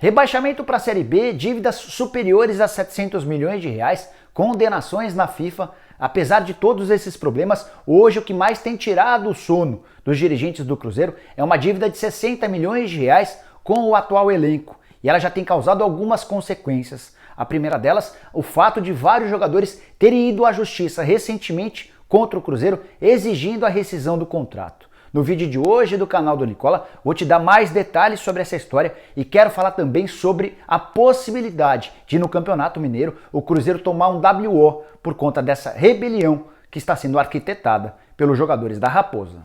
Rebaixamento para a Série B, dívidas superiores a 700 milhões de reais, condenações na FIFA. Apesar de todos esses problemas, hoje o que mais tem tirado o sono dos dirigentes do Cruzeiro é uma dívida de 60 milhões de reais com o atual elenco. E ela já tem causado algumas consequências. A primeira delas, o fato de vários jogadores terem ido à justiça recentemente contra o Cruzeiro exigindo a rescisão do contrato. No vídeo de hoje do canal do Nicola, vou te dar mais detalhes sobre essa história e quero falar também sobre a possibilidade de no Campeonato Mineiro o Cruzeiro tomar um WO por conta dessa rebelião que está sendo arquitetada pelos jogadores da Raposa.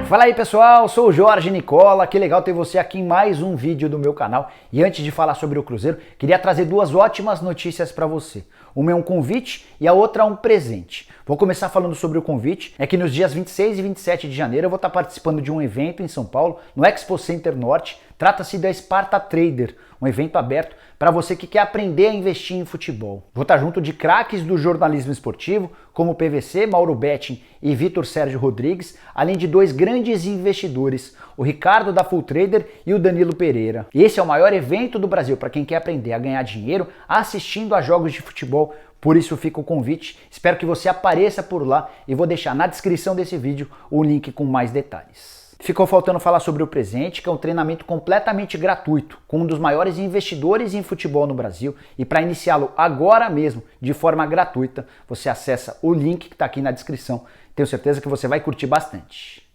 Fala aí pessoal, sou o Jorge Nicola, que legal ter você aqui em mais um vídeo do meu canal. E antes de falar sobre o Cruzeiro, queria trazer duas ótimas notícias para você. Uma é um convite e a outra é um presente. Vou começar falando sobre o convite, é que nos dias 26 e 27 de janeiro eu vou estar participando de um evento em São Paulo, no Expo Center Norte. Trata-se da Sparta Trader, um evento aberto para você que quer aprender a investir em futebol. Vou estar junto de craques do jornalismo esportivo, como o PVC, Mauro Betting e Vitor Sérgio Rodrigues, além de dois grandes investidores, o Ricardo da Full Trader e o Danilo Pereira. Esse é o maior evento do Brasil para quem quer aprender a ganhar dinheiro assistindo a jogos de futebol. Por isso fica o convite, espero que você apareça por lá e vou deixar na descrição desse vídeo o link com mais detalhes. Ficou faltando falar sobre o presente, que é um treinamento completamente gratuito, com um dos maiores investidores em futebol no Brasil, e para iniciá-lo agora mesmo, de forma gratuita, você acessa o link que está aqui na descrição. Tenho certeza que você vai curtir bastante.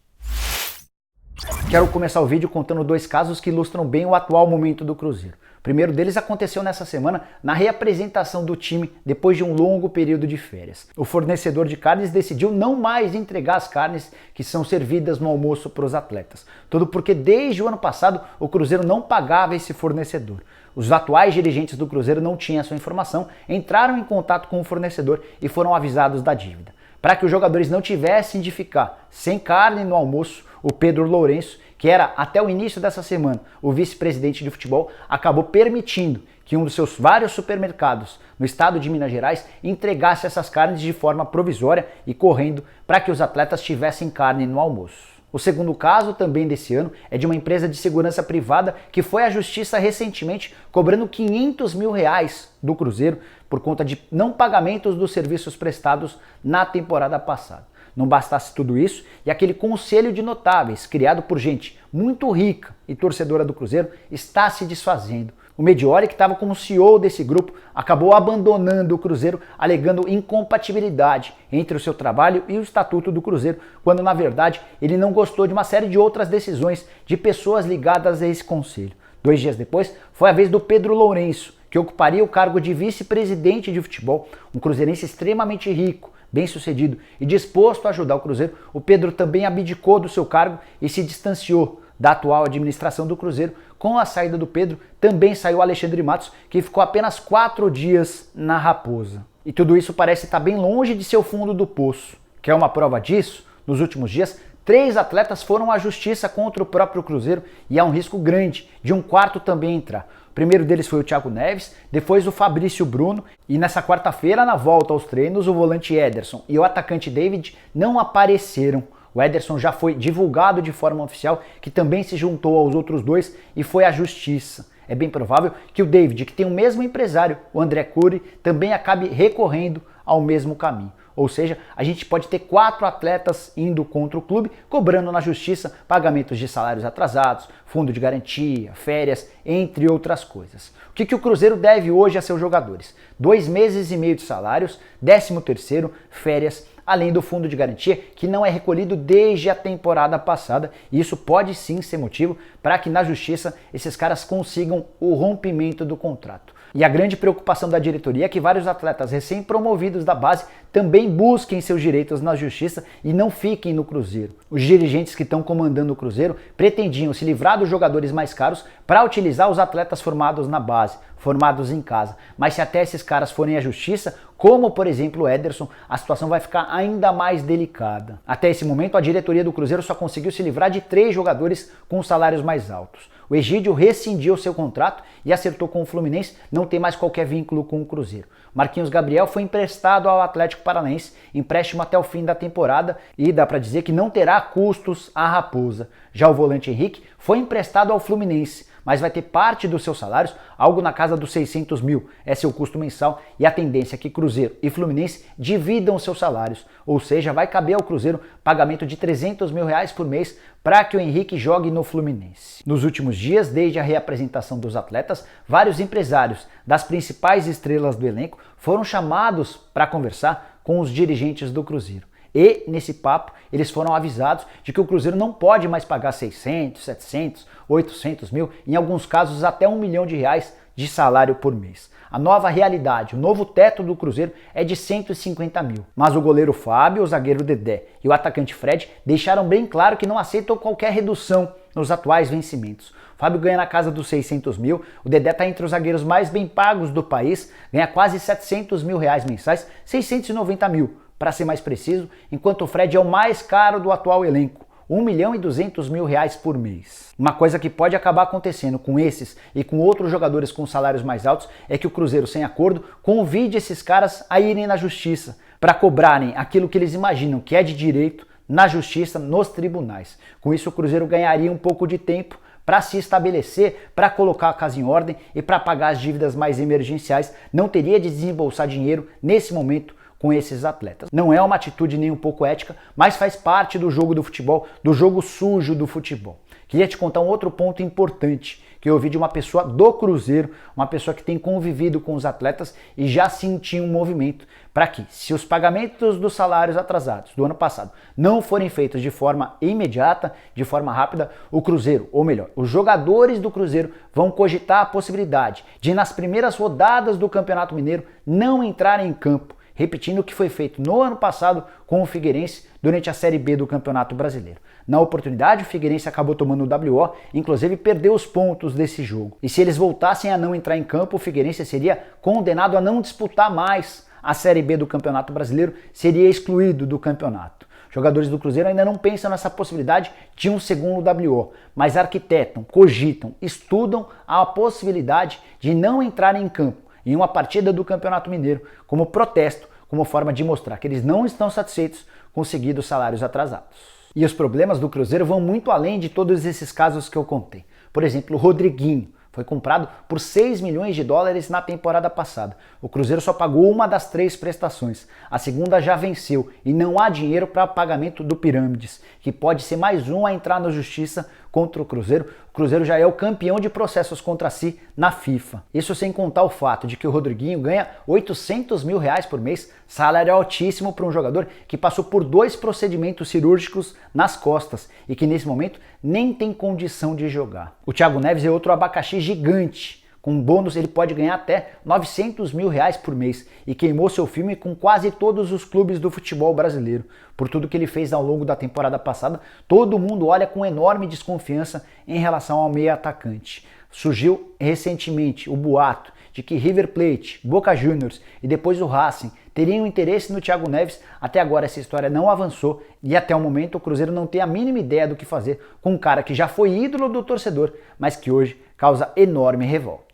Quero começar o vídeo contando dois casos que ilustram bem o atual momento do Cruzeiro. O primeiro deles aconteceu nessa semana na reapresentação do time depois de um longo período de férias. O fornecedor de carnes decidiu não mais entregar as carnes que são servidas no almoço para os atletas. Tudo porque desde o ano passado o Cruzeiro não pagava esse fornecedor. Os atuais dirigentes do Cruzeiro não tinham essa informação, entraram em contato com o fornecedor e foram avisados da dívida. Para que os jogadores não tivessem de ficar sem carne no almoço, o Pedro Lourenço, que era até o início dessa semana o vice-presidente de futebol, acabou permitindo que um dos seus vários supermercados no estado de Minas Gerais entregasse essas carnes de forma provisória e correndo para que os atletas tivessem carne no almoço. O segundo caso, também desse ano, é de uma empresa de segurança privada que foi à justiça recentemente cobrando 500 mil reais do Cruzeiro por conta de não pagamentos dos serviços prestados na temporada passada. Não bastasse tudo isso, e aquele conselho de notáveis, criado por gente muito rica e torcedora do Cruzeiro, está se desfazendo. O Medioli, que estava como CEO desse grupo, acabou abandonando o Cruzeiro, alegando incompatibilidade entre o seu trabalho e o estatuto do Cruzeiro, quando na verdade ele não gostou de uma série de outras decisões de pessoas ligadas a esse conselho. 2 dias depois, foi a vez do Pedro Lourenço, que ocuparia o cargo de vice-presidente de futebol, um cruzeirense extremamente rico, bem-sucedido e disposto a ajudar o Cruzeiro. O Pedro também abdicou do seu cargo e se distanciou da atual administração do Cruzeiro. Com a saída do Pedro, também saiu Alexandre Matos, que ficou apenas 4 dias na Raposa. E tudo isso parece estar bem longe de ser o fundo do poço. Quer uma prova disso? Nos últimos dias, 3 atletas foram à justiça contra o próprio Cruzeiro e há um risco grande de um quarto também entrar. O primeiro deles foi o Thiago Neves, depois o Fabrício Bruno, e nessa quarta-feira, na volta aos treinos, o volante Ederson e o atacante David não apareceram. O Ederson já foi divulgado de forma oficial, que também se juntou aos outros dois e foi à justiça. É bem provável que o David, que tem o mesmo empresário, o André Cury, também acabe recorrendo ao mesmo caminho. Ou seja, a gente pode ter 4 atletas indo contra o clube, cobrando na justiça pagamentos de salários atrasados, fundo de garantia, férias, entre outras coisas. O que o Cruzeiro deve hoje a seus jogadores? 2 meses e meio de salários, 13º, férias, além do fundo de garantia, que não é recolhido desde a temporada passada, e isso pode sim ser motivo para que na justiça esses caras consigam o rompimento do contrato. E a grande preocupação da diretoria é que vários atletas recém-promovidos da base também busquem seus direitos na justiça e não fiquem no Cruzeiro. Os dirigentes que estão comandando o Cruzeiro pretendiam se livrar dos jogadores mais caros para utilizar os atletas formados na base, formados em casa. Mas se até esses caras forem à justiça, como por exemplo o Ederson, a situação vai ficar ainda mais delicada. Até esse momento, a diretoria do Cruzeiro só conseguiu se livrar de 3 jogadores com salários mais altos. O Egídio rescindiu seu contrato e acertou com o Fluminense não ter mais qualquer vínculo com o Cruzeiro. Marquinhos Gabriel foi emprestado ao Atlético Paranaense, empréstimo até o fim da temporada, e dá para dizer que não terá custos à Raposa. Já o volante Henrique foi emprestado ao Fluminense, mas vai ter parte dos seus salários, algo na casa dos 600 mil, é seu custo mensal, e a tendência é que Cruzeiro e Fluminense dividam seus salários, ou seja, vai caber ao Cruzeiro pagamento de 300 mil reais por mês para que o Henrique jogue no Fluminense. Nos últimos dias, desde a reapresentação dos atletas, vários empresários das principais estrelas do elenco foram chamados para conversar com os dirigentes do Cruzeiro. E, nesse papo, eles foram avisados de que o Cruzeiro não pode mais pagar 600, 700, 800 mil, em alguns casos até R$1 milhão de salário por mês. A nova realidade, o novo teto do Cruzeiro é de 150 mil. Mas o goleiro Fábio, o zagueiro Dedé e o atacante Fred deixaram bem claro que não aceitam qualquer redução nos atuais vencimentos. O Fábio ganha na casa dos 600 mil, o Dedé está entre os zagueiros mais bem pagos do país, ganha quase 700 mil reais mensais, 690 mil. Para ser mais preciso, enquanto o Fred é o mais caro do atual elenco, R$1 milhão e 200 mil reais por mês. Uma coisa que pode acabar acontecendo com esses e com outros jogadores com salários mais altos é que o Cruzeiro, sem acordo, convide esses caras a irem na justiça para cobrarem aquilo que eles imaginam que é de direito na justiça, nos tribunais. Com isso, o Cruzeiro ganharia um pouco de tempo para se estabelecer, para colocar a casa em ordem e para pagar as dívidas mais emergenciais. Não teria de desembolsar dinheiro nesse momento com esses atletas. Não é uma atitude nem um pouco ética, mas faz parte do jogo do futebol, do jogo sujo do futebol. Queria te contar um outro ponto importante que eu ouvi de uma pessoa do Cruzeiro, uma pessoa que tem convivido com os atletas e já sentiu um movimento para que, se os pagamentos dos salários atrasados do ano passado não forem feitos de forma imediata, de forma rápida, o Cruzeiro, ou melhor, os jogadores do Cruzeiro vão cogitar a possibilidade de, nas primeiras rodadas do Campeonato Mineiro, não entrarem em campo, repetindo o que foi feito no ano passado com o Figueirense durante a Série B do Campeonato Brasileiro. Na oportunidade, o Figueirense acabou tomando o WO, inclusive perdeu os pontos desse jogo. E se eles voltassem a não entrar em campo, o Figueirense seria condenado a não disputar mais a Série B do Campeonato Brasileiro, seria excluído do campeonato. Jogadores do Cruzeiro ainda não pensam nessa possibilidade de um segundo WO, mas arquitetam, cogitam, estudam a possibilidade de não entrarem em campo em uma partida do Campeonato Mineiro como protesto, como forma de mostrar que eles não estão satisfeitos com seguidos salários atrasados. E os problemas do Cruzeiro vão muito além de todos esses casos que eu contei. Por exemplo, o Rodriguinho foi comprado por 6 milhões de dólares na temporada passada. O Cruzeiro só pagou uma das 3 prestações. A segunda já venceu e não há dinheiro para pagamento do Pirâmides, que pode ser mais um a entrar na justiça contra o Cruzeiro. O Cruzeiro já é o campeão de processos contra si na FIFA. Isso sem contar o fato de que o Rodriguinho ganha 800 mil reais por mês, salário altíssimo para um jogador que passou por 2 procedimentos cirúrgicos nas costas e que nesse momento nem tem condição de jogar. O Thiago Neves é outro abacaxi gigante. Com bônus ele pode ganhar até 900 mil reais por mês e queimou seu filme com quase todos os clubes do futebol brasileiro. Por tudo que ele fez ao longo da temporada passada, todo mundo olha com enorme desconfiança em relação ao meia atacante. Surgiu recentemente o boato de que River Plate, Boca Juniors e depois o Racing teriam interesse no Thiago Neves. Até agora essa história não avançou e até o momento o Cruzeiro não tem a mínima ideia do que fazer com um cara que já foi ídolo do torcedor, mas que hoje causa enorme revolta.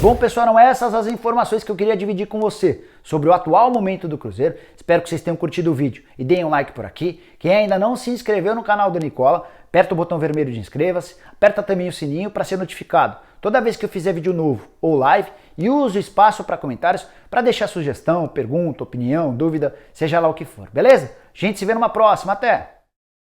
Bom, pessoal, eram essas as informações que eu queria dividir com você sobre o atual momento do Cruzeiro. Espero que vocês tenham curtido o vídeo e deem um like por aqui. Quem ainda não se inscreveu no canal do Nicola, aperta o botão vermelho de inscreva-se, aperta também o sininho para ser notificado toda vez que eu fizer vídeo novo ou live, e use o espaço para comentários para deixar sugestão, pergunta, opinião, dúvida, seja lá o que for, beleza? A gente se vê numa próxima, até!